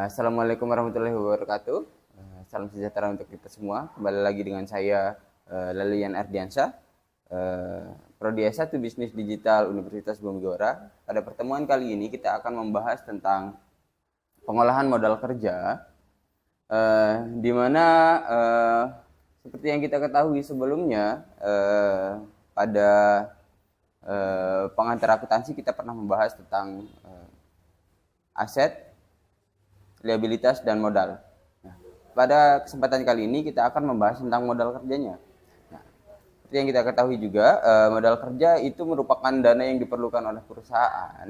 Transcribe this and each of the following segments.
Assalamualaikum warahmatullahi wabarakatuh. Salam sejahtera untuk kita semua. Kembali lagi dengan saya Lalian Ardiansyah, Prodi S1 Bisnis Digital Universitas Bumigora. Pada pertemuan kali ini kita akan membahas tentang pengolahan modal kerja, di mana seperti yang kita ketahui sebelumnya, pada pengantar akuntansi kita pernah membahas tentang aset, liabilitas, dan modal. Nah, pada kesempatan kali ini kita akan membahas tentang modal kerjanya. Nah, seperti yang kita ketahui juga, modal kerja itu merupakan dana yang diperlukan oleh perusahaan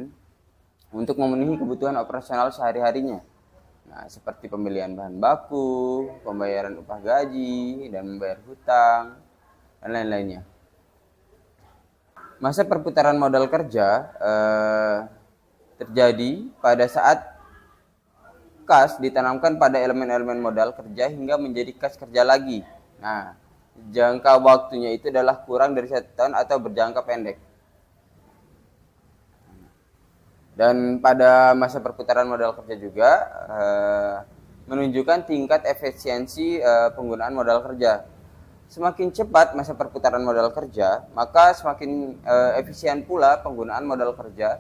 untuk memenuhi kebutuhan operasional sehari-harinya. Nah, seperti pembelian bahan baku, pembayaran upah gaji, dan membayar hutang, dan lain-lainnya. Masa perputaran modal kerja terjadi pada saat kas ditanamkan pada elemen-elemen modal kerja hingga menjadi kas kerja lagi. Nah, jangka waktunya itu adalah kurang dari 1 tahun atau berjangka pendek. Dan pada masa perputaran modal kerja juga menunjukkan tingkat efisiensi penggunaan modal kerja. Semakin cepat masa perputaran modal kerja, maka semakin efisien pula penggunaan modal kerja,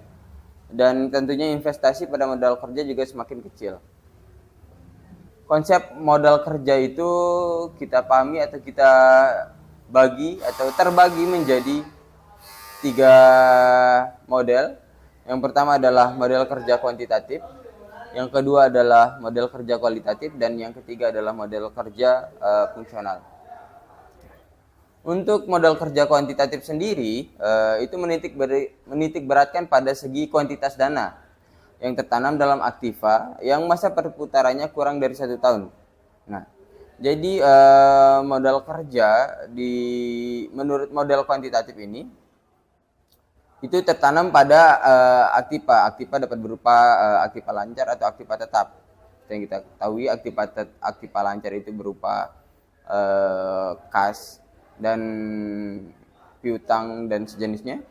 dan tentunya investasi pada modal kerja juga semakin kecil. Konsep modal kerja itu kita pahami atau kita bagi atau terbagi menjadi 3 model. Yang pertama adalah model kerja kuantitatif, yang kedua adalah model kerja kualitatif, dan yang ketiga adalah model kerja fungsional. Untuk modal kerja kuantitatif sendiri, itu menitik beratkan pada segi kuantitas dana yang tertanam dalam aktiva yang masa perputarannya kurang dari 1 tahun. Nah, jadi modal kerja menurut model kuantitatif ini itu tertanam pada aktiva. Aktiva dapat berupa aktiva lancar atau aktiva tetap. Yang kita ketahui aktiva lancar itu berupa kas dan piutang dan sejenisnya.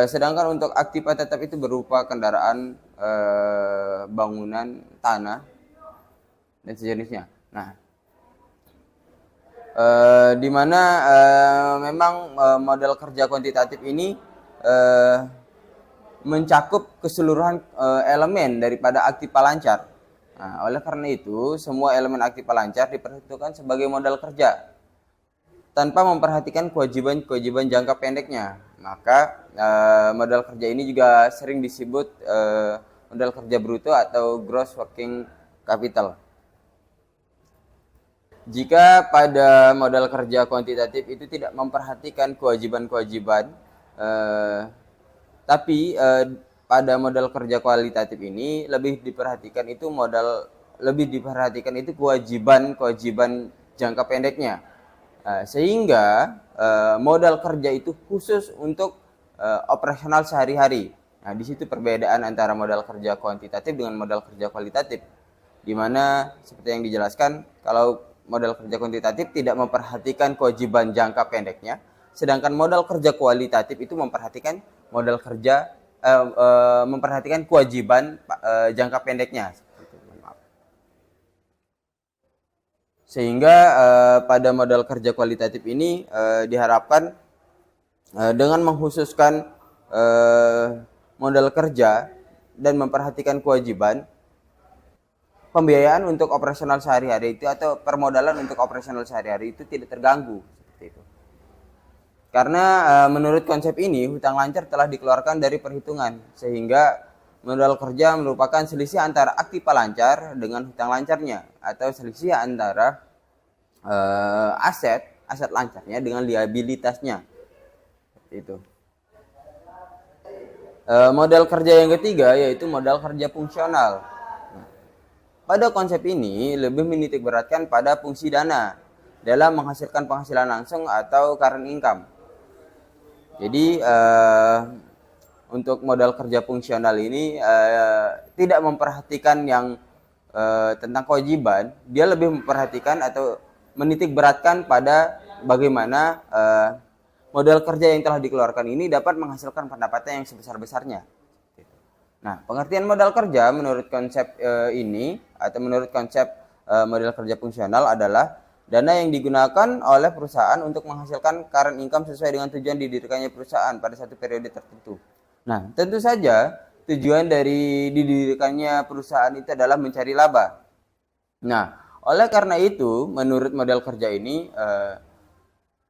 Sedangkan untuk aktiva tetap itu berupa kendaraan, bangunan, tanah, dan sejenisnya. Nah, di mana memang model kerja kuantitatif ini mencakup keseluruhan elemen daripada aktiva lancar. Nah, oleh karena itu, semua elemen aktiva lancar diperhitungkan sebagai modal kerja tanpa memperhatikan kewajiban jangka pendeknya. Maka modal kerja ini juga sering disebut modal kerja bruto atau gross working capital. Jika pada modal kerja kuantitatif itu tidak memperhatikan kewajiban-kewajiban, tapi pada modal kerja kualitatif ini lebih diperhatikan itu kewajiban jangka pendeknya. Sehingga modal kerja itu khusus untuk operasional sehari-hari. Nah, di situ perbedaan antara modal kerja kuantitatif dengan modal kerja kualitatif, di mana seperti yang dijelaskan, kalau modal kerja kuantitatif tidak memperhatikan kewajiban jangka pendeknya, sedangkan modal kerja kualitatif itu memperhatikan memperhatikan kewajiban jangka pendeknya. Sehingga pada modal kerja kualitatif ini diharapkan dengan mengkhususkan modal kerja dan memperhatikan kewajiban, pembiayaan untuk operasional sehari-hari itu atau permodalan untuk operasional sehari-hari itu tidak terganggu seperti itu. Karena menurut konsep ini hutang lancar telah dikeluarkan dari perhitungan, sehingga modal kerja merupakan selisih antara aktiva lancar dengan hutang lancarnya, atau selisih antara aset lancarnya dengan liabilitasnya. Itu. Modal kerja yang ketiga yaitu modal kerja fungsional. Pada konsep ini lebih menitik beratkan pada fungsi dana dalam menghasilkan penghasilan langsung atau current income. Jadi untuk modal kerja fungsional ini tidak memperhatikan yang tentang kewajiban, dia lebih memperhatikan atau menitik beratkan pada bagaimana modal kerja yang telah dikeluarkan ini dapat menghasilkan pendapatan yang sebesar-besarnya. Nah, pengertian modal kerja menurut konsep ini atau menurut konsep modal kerja fungsional adalah dana yang digunakan oleh perusahaan untuk menghasilkan current income sesuai dengan tujuan didirikannya perusahaan pada satu periode tertentu. Nah, tentu saja tujuan dari didirikannya perusahaan itu adalah mencari laba. Nah, oleh karena itu, menurut modal kerja ini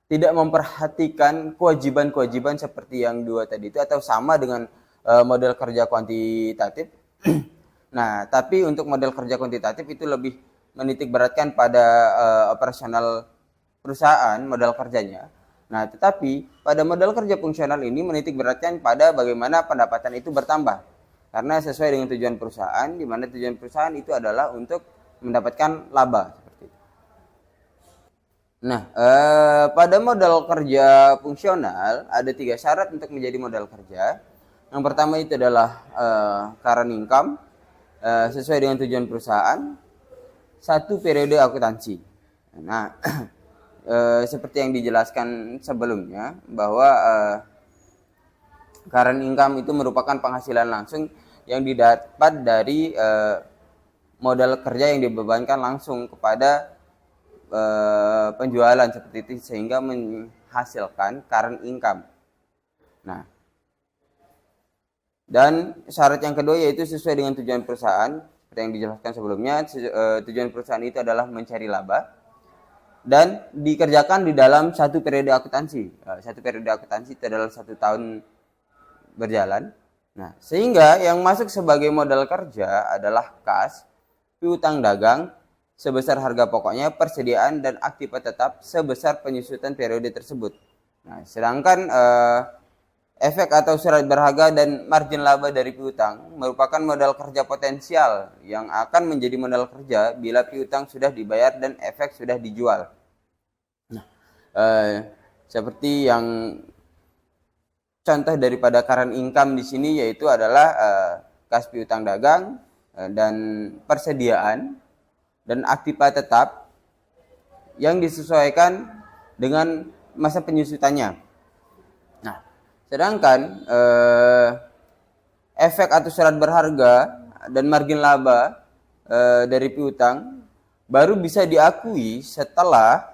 tidak memperhatikan kewajiban-kewajiban seperti yang dua tadi itu atau sama dengan model kerja kuantitatif. Nah, tapi untuk model kerja kuantitatif itu lebih menitik beratkan pada operasional perusahaan, modal kerjanya. Nah, tetapi pada model kerja fungsional ini menitik beratkan pada bagaimana pendapatan itu bertambah. Karena sesuai dengan tujuan perusahaan, di mana tujuan perusahaan itu adalah untuk mendapatkan laba. Nah, pada modal kerja fungsional ada 3 syarat untuk menjadi modal kerja. Yang pertama itu adalah current income sesuai dengan tujuan perusahaan, 1 periode akuntansi. Nah, seperti yang dijelaskan sebelumnya bahwa current income itu merupakan penghasilan langsung yang didapat dari modal kerja yang dibebankan langsung kepada penjualan seperti itu sehingga menghasilkan current income. Nah, dan syarat yang kedua yaitu sesuai dengan tujuan perusahaan seperti yang dijelaskan sebelumnya. Tujuan perusahaan itu adalah mencari laba dan dikerjakan di dalam 1 periode akuntansi. 1 periode akuntansi itu adalah 1 tahun berjalan. Nah, sehingga yang masuk sebagai modal kerja adalah kas, piutang dagang sebesar harga pokoknya, persediaan dan aktiva tetap sebesar penyusutan periode tersebut. Nah, sedangkan efek atau surat berharga dan margin laba dari piutang merupakan modal kerja potensial yang akan menjadi modal kerja bila piutang sudah dibayar dan efek sudah dijual. Nah, seperti yang contoh daripada current income di sini yaitu adalah kas piutang dagang dan persediaan dan aktiva tetap yang disesuaikan dengan masa penyusutannya. Nah, sedangkan efek atau surat berharga dan margin laba dari piutang baru bisa diakui setelah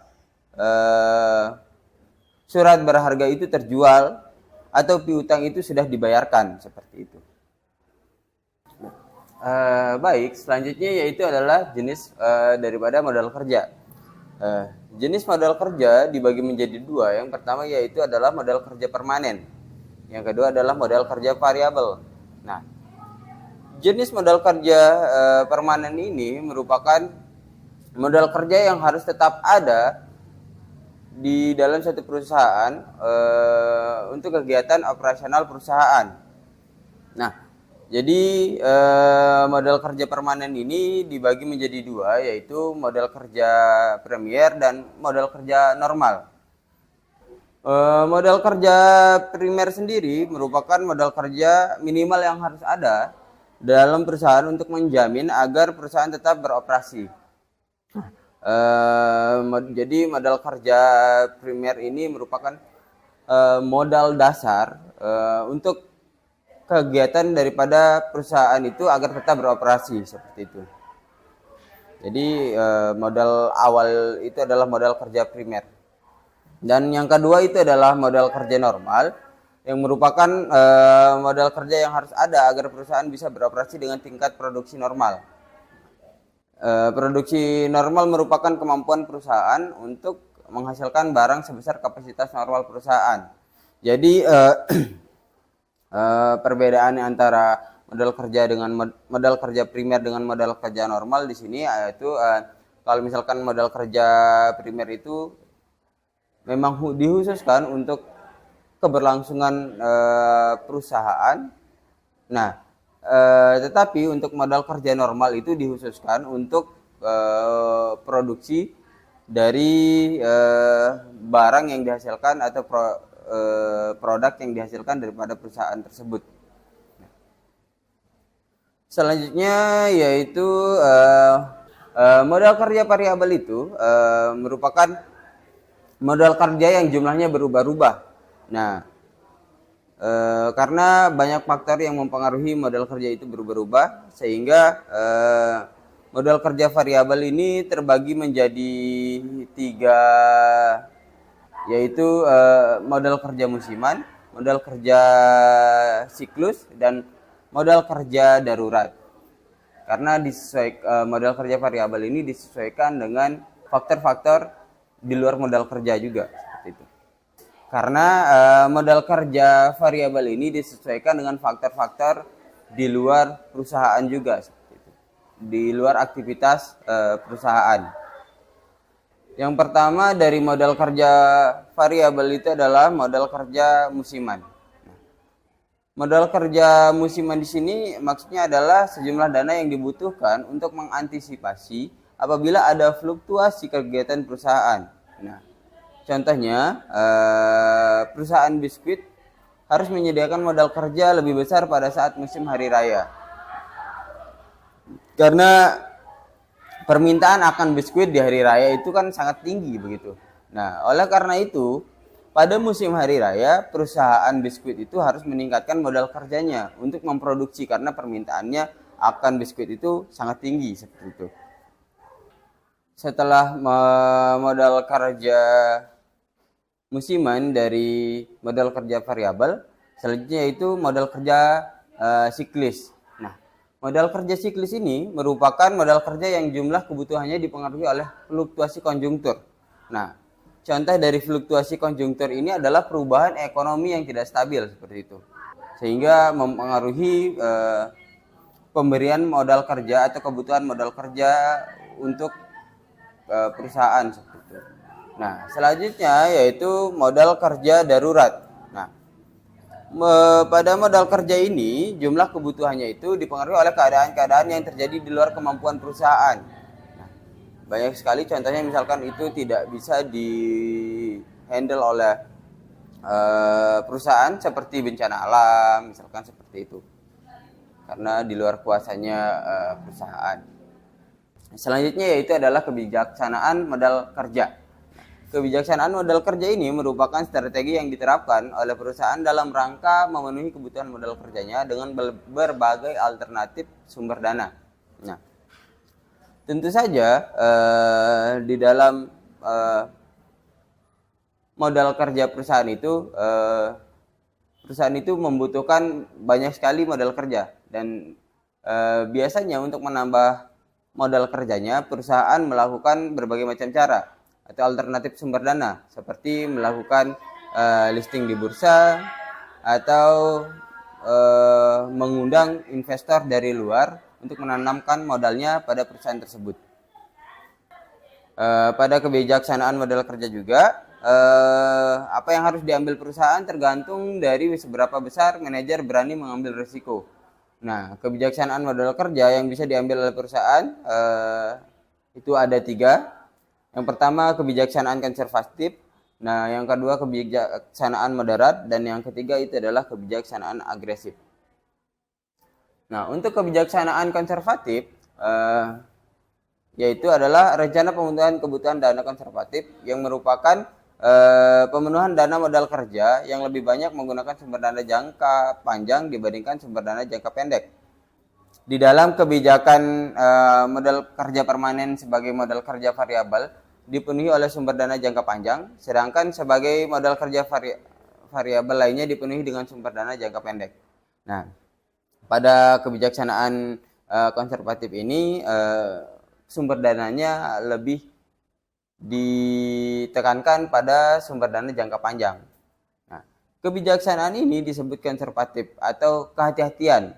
surat berharga itu terjual atau piutang itu sudah dibayarkan, seperti itu. Baik, selanjutnya yaitu adalah jenis daripada modal kerja. Jenis modal kerja dibagi menjadi 2. Yang pertama yaitu adalah modal kerja permanen. Yang kedua adalah modal kerja variabel. Nah, jenis modal kerja permanen ini merupakan modal kerja yang harus tetap ada di dalam satu perusahaan untuk kegiatan operasional perusahaan. Nah, jadi modal kerja permanen ini dibagi menjadi 2, yaitu modal kerja premier dan modal kerja normal. Modal kerja primer sendiri merupakan modal kerja minimal yang harus ada dalam perusahaan untuk menjamin agar perusahaan tetap beroperasi. Jadi modal kerja primer ini merupakan modal dasar untuk kegiatan daripada perusahaan itu agar tetap beroperasi, seperti itu. Jadi modal awal itu adalah modal kerja primer. Dan yang kedua itu adalah modal kerja normal yang merupakan modal kerja yang harus ada agar perusahaan bisa beroperasi dengan tingkat produksi normal. Produksi normal merupakan kemampuan perusahaan untuk menghasilkan barang sebesar kapasitas normal perusahaan. Jadi perbedaan antara modal kerja dengan modal kerja primer dengan modal kerja normal di sini yaitu kalau misalkan modal kerja primer itu memang dikhususkan untuk keberlangsungan perusahaan. Nah, tetapi untuk modal kerja normal itu dikhususkan untuk produksi dari barang yang dihasilkan atau produk yang dihasilkan daripada perusahaan tersebut. Selanjutnya yaitu modal kerja variabel itu merupakan modal kerja yang jumlahnya berubah-ubah. Nah, Karena banyak faktor yang mempengaruhi modal kerja itu berubah-ubah, sehingga modal kerja variabel ini terbagi menjadi tiga, yaitu modal kerja musiman, modal kerja siklus, dan modal kerja darurat. Karena modal kerja variabel ini disesuaikan dengan faktor-faktor di luar modal kerja juga, seperti itu. Karena modal kerja variabel ini disesuaikan dengan faktor-faktor di luar perusahaan juga, seperti itu, di luar aktivitas perusahaan. Yang pertama dari modal kerja variabel itu adalah modal kerja musiman. Modal kerja musiman di sini maksudnya adalah sejumlah dana yang dibutuhkan untuk mengantisipasi apabila ada fluktuasi kegiatan perusahaan. Nah, contohnya perusahaan biskuit harus menyediakan modal kerja lebih besar pada saat musim hari raya. Karena permintaan akan biskuit di hari raya itu kan sangat tinggi begitu. Nah, oleh karena itu pada musim hari raya, perusahaan biskuit itu harus meningkatkan modal kerjanya untuk memproduksi karena permintaannya akan biskuit itu sangat tinggi, seperti itu. Setelah modal kerja musiman dari modal kerja variabel, selanjutnya yaitu modal kerja siklis. Nah, modal kerja siklis ini merupakan modal kerja yang jumlah kebutuhannya dipengaruhi oleh fluktuasi konjungtur. Nah, contoh dari fluktuasi konjungtur ini adalah perubahan ekonomi yang tidak stabil, seperti itu, sehingga mempengaruhi pemberian modal kerja atau kebutuhan modal kerja untuk perusahaan, seperti itu. Nah, selanjutnya yaitu modal kerja darurat. Nah, pada modal kerja ini jumlah kebutuhannya itu dipengaruhi oleh keadaan-keadaan yang terjadi di luar kemampuan perusahaan. Banyak sekali contohnya, misalkan itu tidak bisa di handle oleh perusahaan seperti bencana alam, misalkan seperti itu, karena di luar kuasanya perusahaan. Selanjutnya yaitu adalah kebijaksanaan modal kerja. Kebijaksanaan modal kerja ini merupakan strategi yang diterapkan oleh perusahaan dalam rangka memenuhi kebutuhan modal kerjanya dengan berbagai alternatif sumber dana. Nah, tentu saja di dalam modal kerja perusahaan itu membutuhkan banyak sekali modal kerja, dan biasanya untuk menambah modal kerjanya perusahaan melakukan berbagai macam cara atau alternatif sumber dana, seperti melakukan listing di bursa atau mengundang investor dari luar untuk menanamkan modalnya pada perusahaan tersebut. Pada kebijaksanaan modal kerja juga, apa yang harus diambil perusahaan tergantung dari seberapa besar manajer berani mengambil risiko. Nah, kebijaksanaan modal kerja yang bisa diambil oleh perusahaan itu ada 3. Yang pertama kebijaksanaan konservatif, nah yang kedua kebijaksanaan moderat, dan yang ketiga itu adalah kebijaksanaan agresif. Nah, untuk kebijaksanaan konservatif yaitu adalah rencana pemenuhan kebutuhan dana konservatif yang merupakan pemenuhan dana modal kerja yang lebih banyak menggunakan sumber dana jangka panjang dibandingkan sumber dana jangka pendek. Di dalam kebijakan modal kerja permanen sebagai modal kerja variabel dipenuhi oleh sumber dana jangka panjang, sedangkan sebagai modal kerja variabel lainnya dipenuhi dengan sumber dana jangka pendek. Nah, pada kebijaksanaan konservatif ini sumber dananya lebih ditekankan pada sumber dana jangka panjang. Nah, kebijaksanaan ini disebut konservatif atau kehati-hatian.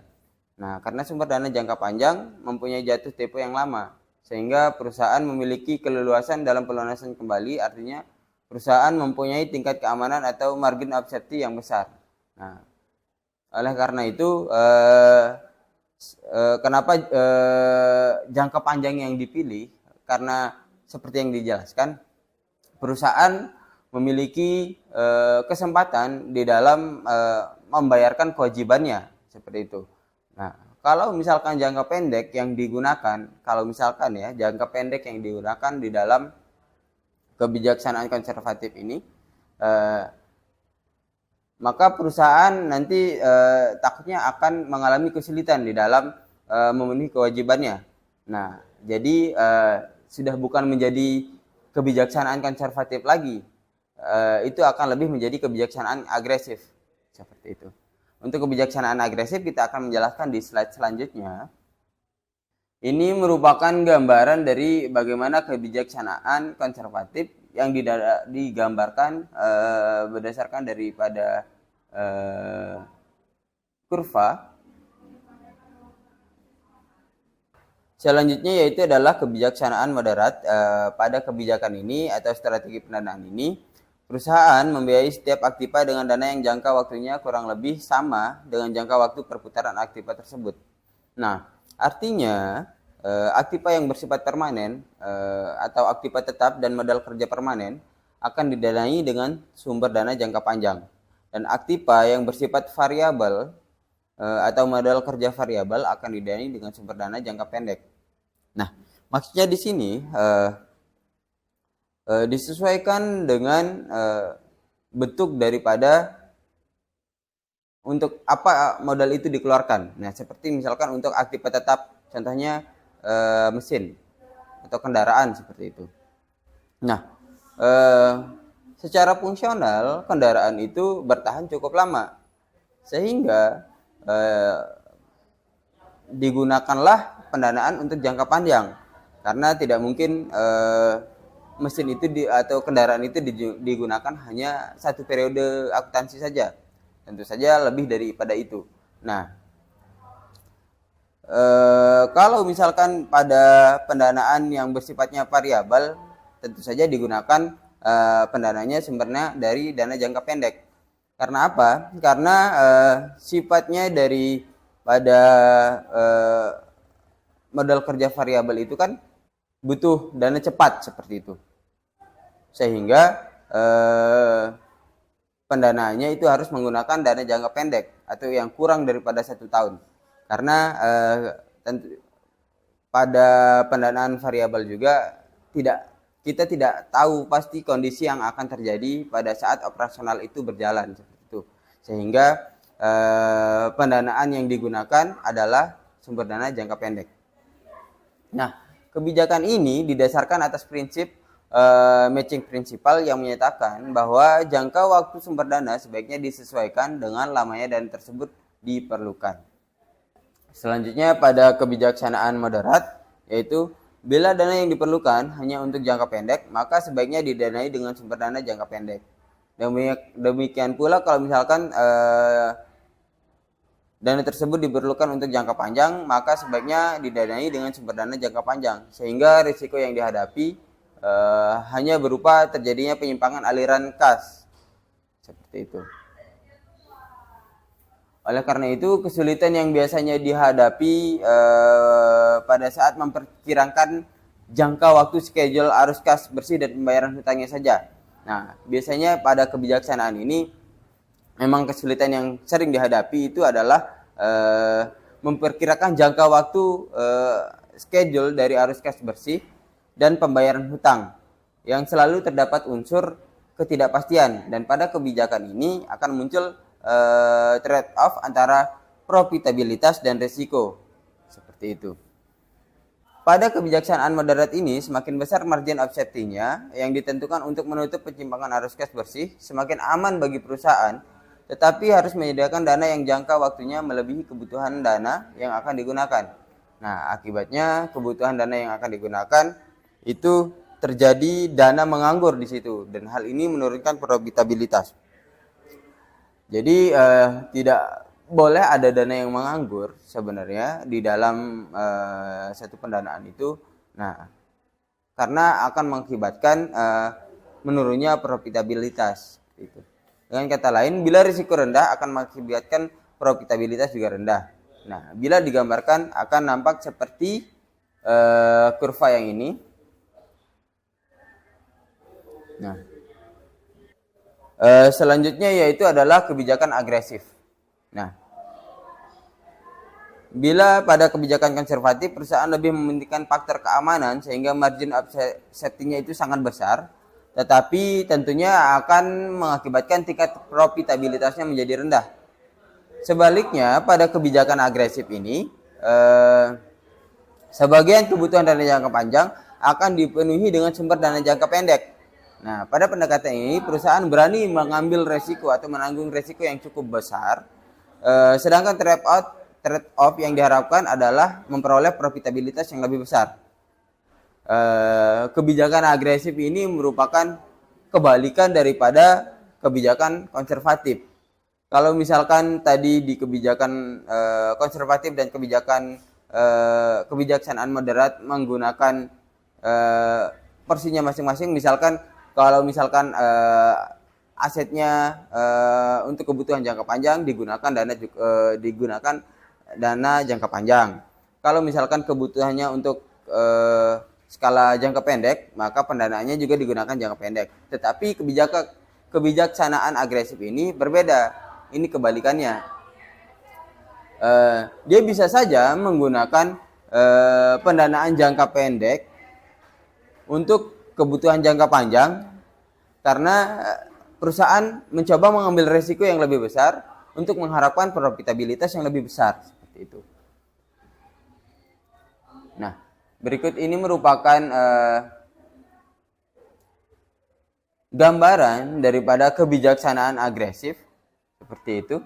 Nah, karena sumber dana jangka panjang mempunyai jatuh tempo yang lama, sehingga perusahaan memiliki keleluasan dalam pelunasan kembali, artinya perusahaan mempunyai tingkat keamanan atau margin of safety yang besar. Nah, oleh karena itu kenapa jangka panjang yang dipilih? Karena seperti yang dijelaskan, perusahaan memiliki kesempatan di dalam membayarkan kewajibannya, seperti itu. Nah, kalau misalkan jangka pendek yang digunakan, jangka pendek yang digunakan di dalam kebijaksanaan konservatif ini, maka perusahaan nanti takutnya akan mengalami kesulitan di dalam memenuhi kewajibannya. Nah, jadi sudah bukan menjadi kebijaksanaan konservatif lagi, itu akan lebih menjadi kebijaksanaan agresif, seperti itu. Untuk kebijaksanaan agresif kita akan menjelaskan di slide selanjutnya. Ini merupakan gambaran dari bagaimana kebijaksanaan konservatif yang digambarkan berdasarkan daripada kurva. Selanjutnya yaitu adalah kebijaksanaan moderat. Pada kebijakan ini atau strategi pendanaan ini, perusahaan membiayai setiap aktiva dengan dana yang jangka waktunya kurang lebih sama dengan jangka waktu perputaran aktiva tersebut. Nah, artinya aktiva yang bersifat permanen atau aktiva tetap dan modal kerja permanen akan didanai dengan sumber dana jangka panjang. Dan aktiva yang bersifat variabel atau modal kerja variabel akan didanai dengan sumber dana jangka pendek. Nah, maksudnya di sini disesuaikan dengan bentuk daripada untuk apa modal itu dikeluarkan. Nah, seperti misalkan untuk aktiva tetap, contohnya mesin atau kendaraan seperti itu. Nah, secara fungsional kendaraan itu bertahan cukup lama, sehingga digunakanlah pendanaan untuk jangka panjang, karena tidak mungkin mesin itu atau kendaraan itu digunakan hanya satu periode akuntansi saja, tentu saja lebih daripada itu. Nah, kalau misalkan pada pendanaan yang bersifatnya variabel, tentu saja digunakan pendananya sumbernya dari dana jangka pendek. Karena apa? Karena sifatnya daripada modal kerja variabel itu kan butuh dana cepat seperti itu, sehingga pendanaannya itu harus menggunakan dana jangka pendek atau yang kurang daripada 1 tahun. Karena tentu pada pendanaan variabel juga kita tidak tahu pasti kondisi yang akan terjadi pada saat operasional itu berjalan seperti itu, sehingga pendanaan yang digunakan adalah sumber dana jangka pendek. Nah, kebijakan ini didasarkan atas prinsip matching principle yang menyatakan bahwa jangka waktu sumber dana sebaiknya disesuaikan dengan lamanya dana tersebut diperlukan. Selanjutnya pada kebijaksanaan moderat, yaitu bila dana yang diperlukan hanya untuk jangka pendek, maka sebaiknya didanai dengan sumber dana jangka pendek. Demikian pula kalau misalkan dana tersebut diperlukan untuk jangka panjang, maka sebaiknya didanai dengan sumber dana jangka panjang, sehingga risiko yang dihadapi hanya berupa terjadinya penyimpangan aliran kas, seperti itu. Oleh karena itu, kesulitan yang biasanya dihadapi pada saat memperkirakan jangka waktu schedule arus kas bersih dan pembayaran hutangnya saja. Nah, biasanya pada kebijaksanaan ini memang kesulitan yang sering dihadapi itu adalah memperkirakan jangka waktu schedule dari arus kas bersih dan pembayaran hutang yang selalu terdapat unsur ketidakpastian, dan pada kebijakan ini akan muncul trade off antara profitabilitas dan risiko, seperti itu. Pada kebijaksanaan moderat ini, semakin besar margin of safety-nya yang ditentukan untuk menutup penyimpangan arus kas bersih, semakin aman bagi perusahaan, tetapi harus menyediakan dana yang jangka waktunya melebihi kebutuhan dana yang akan digunakan. Nah, akibatnya kebutuhan dana yang akan digunakan itu terjadi dana menganggur di situ, dan hal ini menurunkan profitabilitas. Jadi tidak boleh ada dana yang menganggur sebenarnya di dalam satu pendanaan itu. Nah, karena akan mengakibatkan menurunnya profitabilitas. Itu. Dengan kata lain, bila risiko rendah akan mengakibatkan profitabilitas juga rendah. Nah, bila digambarkan akan nampak seperti kurva yang ini. Nah, selanjutnya yaitu adalah kebijakan agresif. Nah, bila pada kebijakan konservatif perusahaan lebih mementingkan faktor keamanan sehingga margin of safety-nya itu sangat besar, tetapi tentunya akan mengakibatkan tingkat profitabilitasnya menjadi rendah. Sebaliknya, pada kebijakan agresif ini, sebagian kebutuhan dana jangka panjang akan dipenuhi dengan sumber dana jangka pendek. Nah, pada pendekatan ini, perusahaan berani mengambil resiko atau menanggung resiko yang cukup besar, sedangkan trade-off yang diharapkan adalah memperoleh profitabilitas yang lebih besar. Kebijakan agresif ini merupakan kebalikan daripada kebijakan konservatif. Kalau misalkan tadi di kebijakan konservatif dan kebijaksanaan moderat menggunakan porsinya masing-masing, misalkan kalau misalkan asetnya untuk kebutuhan jangka panjang digunakan dana jangka panjang. Kalau misalkan kebutuhannya untuk skala jangka pendek, maka pendanaannya juga digunakan jangka pendek. Tetapi kebijaksanaan agresif ini berbeda. Ini kebalikannya. Dia bisa saja menggunakan pendanaan jangka pendek untuk kebutuhan jangka panjang, karena perusahaan mencoba mengambil resiko yang lebih besar untuk mengharapkan profitabilitas yang lebih besar, seperti itu. Nah, berikut ini merupakan gambaran daripada kebijaksanaan agresif, seperti itu,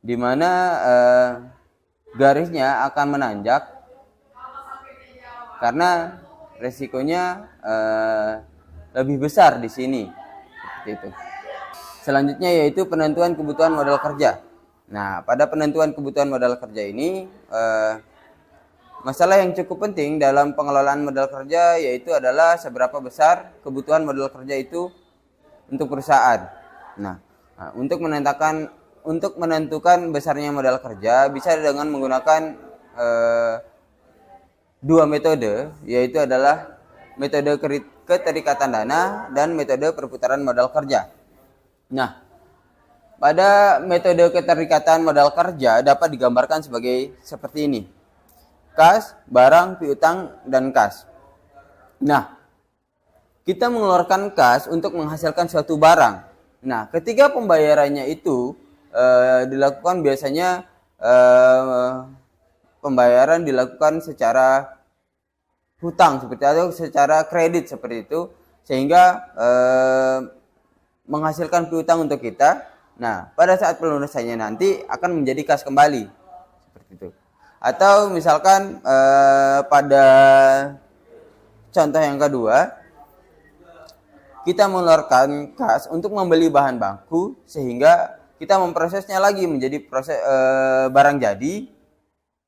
di mana garisnya akan menanjak karena resikonya lebih besar di sini, seperti itu. Selanjutnya yaitu penentuan kebutuhan modal kerja. Nah, pada penentuan kebutuhan modal kerja ini, masalah yang cukup penting dalam pengelolaan modal kerja yaitu adalah seberapa besar kebutuhan modal kerja itu untuk perusahaan. Nah, untuk menentukan besarnya modal kerja bisa dengan menggunakan dua metode, yaitu adalah metode keterikatan dana dan metode perputaran modal kerja. Nah, pada metode keterikatan modal kerja dapat digambarkan seperti ini: kas, barang, piutang, dan kas. Nah, kita mengeluarkan kas untuk menghasilkan suatu barang. Nah, ketika pembayarannya itu dilakukan biasanya pembayaran dilakukan secara hutang seperti itu, atau secara kredit seperti itu, sehingga menghasilkan piutang untuk kita. Nah, pada saat pelunasannya nanti akan menjadi kas kembali, seperti itu. Atau misalkan pada contoh yang kedua, kita mengeluarkan kas untuk membeli bahan baku sehingga kita memprosesnya lagi menjadi barang jadi.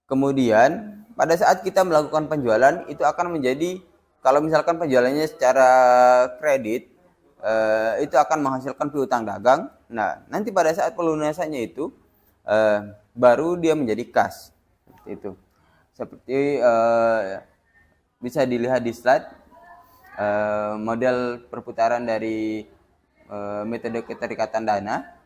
Kemudian pada saat kita melakukan penjualan itu akan menjadi, kalau misalkan penjualannya secara kredit, itu akan menghasilkan piutang dagang. Nah, nanti pada saat pelunasannya itu baru dia menjadi kas. Itu seperti bisa dilihat di slide model perputaran dari metode keterikatan dana.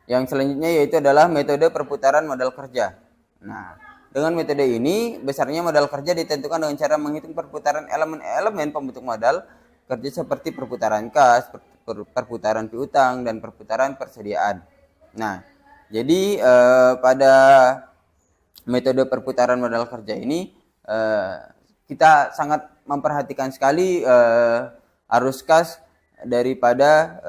Yang selanjutnya yaitu adalah metode perputaran modal kerja. Nah, dengan metode ini besarnya modal kerja ditentukan dengan cara menghitung perputaran elemen-elemen pembentuk modal kerja seperti perputaran kas, perputaran piutang, dan perputaran persediaan. Nah, jadi pada metode perputaran modal kerja ini kita sangat memperhatikan sekali arus kas daripada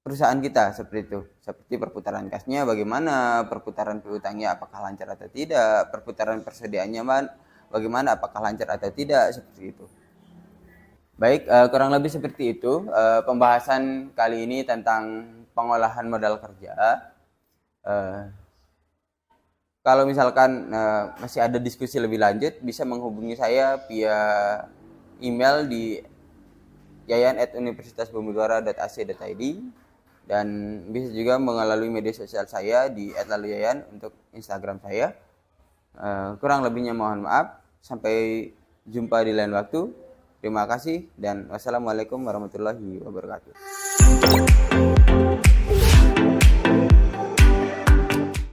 perusahaan kita, seperti itu. Seperti perputaran kasnya bagaimana, perputaran piutangnya apakah lancar atau tidak, perputaran persediaannya bagaimana, apakah lancar atau tidak, seperti itu. Baik, kurang lebih seperti itu pembahasan kali ini tentang pengolahan modal kerja. Kalau misalkan masih ada diskusi lebih lanjut, bisa menghubungi saya via email di yayan@universitasbumibara.ac.id, dan bisa juga melalui media sosial saya di @laluyayan untuk Instagram saya. Kurang lebihnya mohon maaf. Sampai jumpa di lain waktu. Terima kasih dan wassalamualaikum warahmatullahi wabarakatuh.